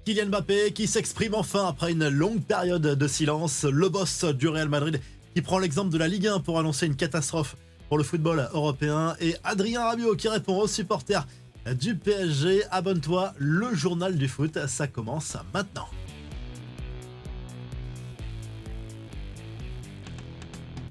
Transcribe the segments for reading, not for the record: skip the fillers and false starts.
Kylian Mbappé qui s'exprime enfin après une longue période de silence. Le boss du Real Madrid qui prend l'exemple de la Ligue 1 pour annoncer une catastrophe pour le football européen. Et Adrien Rabiot qui répond aux supporters du PSG. Abonne-toi, le journal du foot, ça commence maintenant.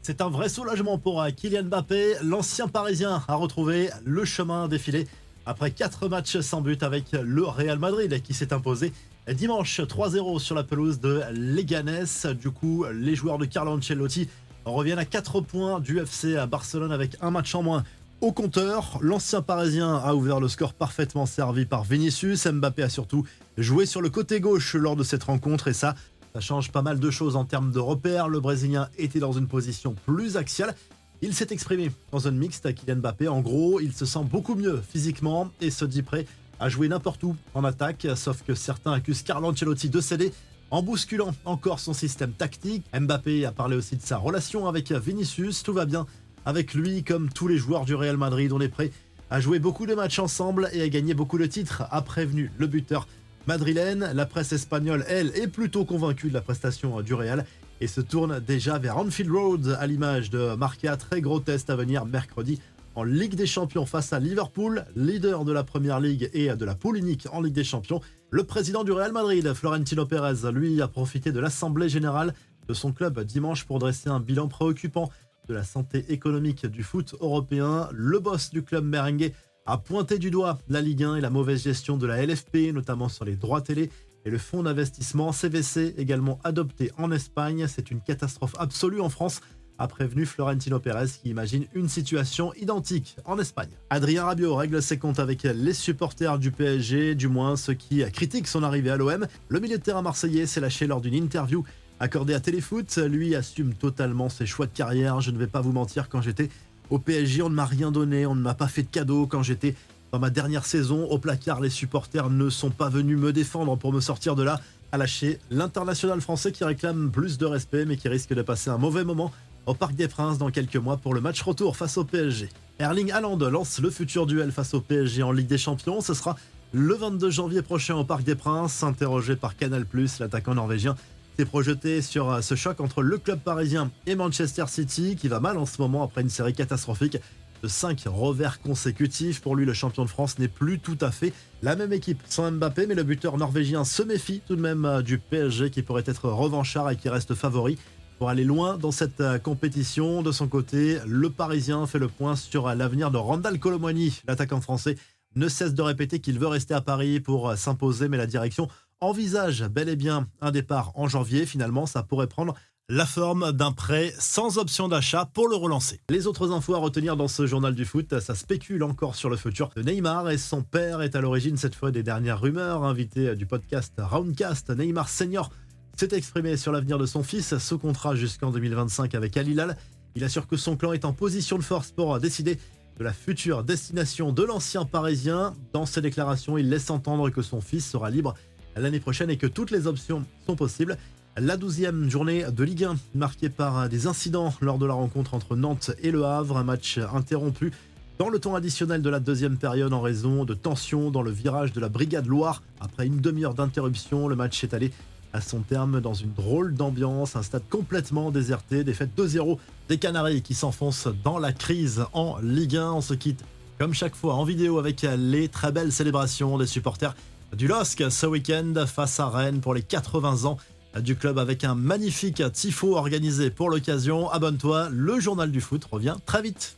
C'est un vrai soulagement pour Kylian Mbappé. L'ancien Parisien a retrouvé le chemin défilé après 4 matchs sans but avec le Real Madrid qui s'est imposé dimanche 3-0 sur la pelouse de Leganés. Du coup, les joueurs de Carlo Ancelotti reviennent à 4 points du FC à Barcelone avec un match en moins au compteur. L'ancien Parisien a ouvert le score parfaitement servi par Vinicius. Mbappé a surtout joué sur le côté gauche lors de cette rencontre et ça change pas mal de choses en termes de repères. Le Brésilien était dans une position plus axiale. Il s'est exprimé en zone mixte, Kylian Mbappé. En gros, il se sent beaucoup mieux physiquement et se dit prêt à jouer n'importe où en attaque. Sauf que certains accusent Carlo Ancelotti de céder en bousculant encore son système tactique. Mbappé a parlé aussi de sa relation avec Vinicius. Tout va bien avec lui, comme tous les joueurs du Real Madrid. On est prêt à jouer beaucoup de matchs ensemble et à gagner beaucoup de titres, a prévenu le buteur madrilène. La presse espagnole, elle, est plutôt convaincue de la prestation du Real et se tourne déjà vers Anfield Road à l'image de Marca. Très gros test à venir mercredi en Ligue des Champions face à Liverpool, leader de la Première Ligue et de la poule unique en Ligue des Champions. Le président du Real Madrid, Florentino Pérez, lui, a profité de l'Assemblée Générale de son club dimanche pour dresser un bilan préoccupant de la santé économique du foot européen. Le boss du club merengue a pointé du doigt la Ligue 1 et la mauvaise gestion de la LFP, notamment sur les droits télé et le fonds d'investissement CVC, également adopté en Espagne. C'est une catastrophe absolue en France, a prévenu Florentino Pérez qui imagine une situation identique en Espagne. Adrien Rabiot règle ses comptes avec les supporters du PSG, du moins ceux qui critiquent son arrivée à l'OM. Le milieu de terrain marseillais s'est lâché lors d'une interview accordée à Téléfoot. Lui assume totalement ses choix de carrière. Je ne vais pas vous mentir, quand j'étais au PSG, on ne m'a rien donné, on ne m'a pas fait de cadeau. Quand j'étais dans ma dernière saison au placard, les supporters ne sont pas venus me défendre pour me sortir de là, a lâché l'international français qui réclame plus de respect mais qui risque de passer un mauvais moment au Parc des Princes dans quelques mois pour le match retour face au PSG. Erling Haaland lance le futur duel face au PSG en Ligue des Champions. Ce sera le 22 janvier prochain au Parc des Princes. Interrogé par Canal+, l'attaquant norvégien s'est projeté sur ce choc entre le club parisien et Manchester City qui va mal en ce moment après une série catastrophique de 5 revers consécutifs. Pour lui, le champion de France n'est plus tout à fait la même équipe sans Mbappé, mais le buteur norvégien se méfie tout de même du PSG qui pourrait être revanchard et qui reste favori pour aller loin dans cette compétition. De son côté, le Parisien fait le point sur l'avenir de Randal Kolo Muani. L'attaquant français ne cesse de répéter qu'il veut rester à Paris pour s'imposer, mais la direction envisage bel et bien un départ en janvier. Finalement, ça pourrait prendre la forme d'un prêt sans option d'achat pour le relancer. Les autres infos à retenir dans ce journal du foot, ça spécule encore sur le futur de Neymar et son père est à l'origine cette fois des dernières rumeurs. Invité du podcast Roundcast, Neymar Senior s'est exprimé sur l'avenir de son fils sous contrat jusqu'en 2025 avec Al Hilal. Il assure que son clan est en position de force pour décider de la future destination de l'ancien Parisien. Dans ses déclarations, il laisse entendre que son fils sera libre l'année prochaine et que toutes les options sont possibles. La 12e journée de Ligue 1 marquée par des incidents lors de la rencontre entre Nantes et Le Havre. Un match interrompu dans le temps additionnel de la deuxième période en raison de tensions dans le virage de la Brigade Loire. Après une demi-heure d'interruption, le match est allé à son terme dans une drôle d'ambiance. Un stade complètement déserté. Défaite 2-0 des Canaries qui s'enfoncent dans la crise en Ligue 1. On se quitte comme chaque fois en vidéo avec les très belles célébrations des supporters du LOSC ce week-end face à Rennes pour les 80 ans du club avec un magnifique tifo organisé pour l'occasion. Abonne-toi, le journal du foot revient très vite.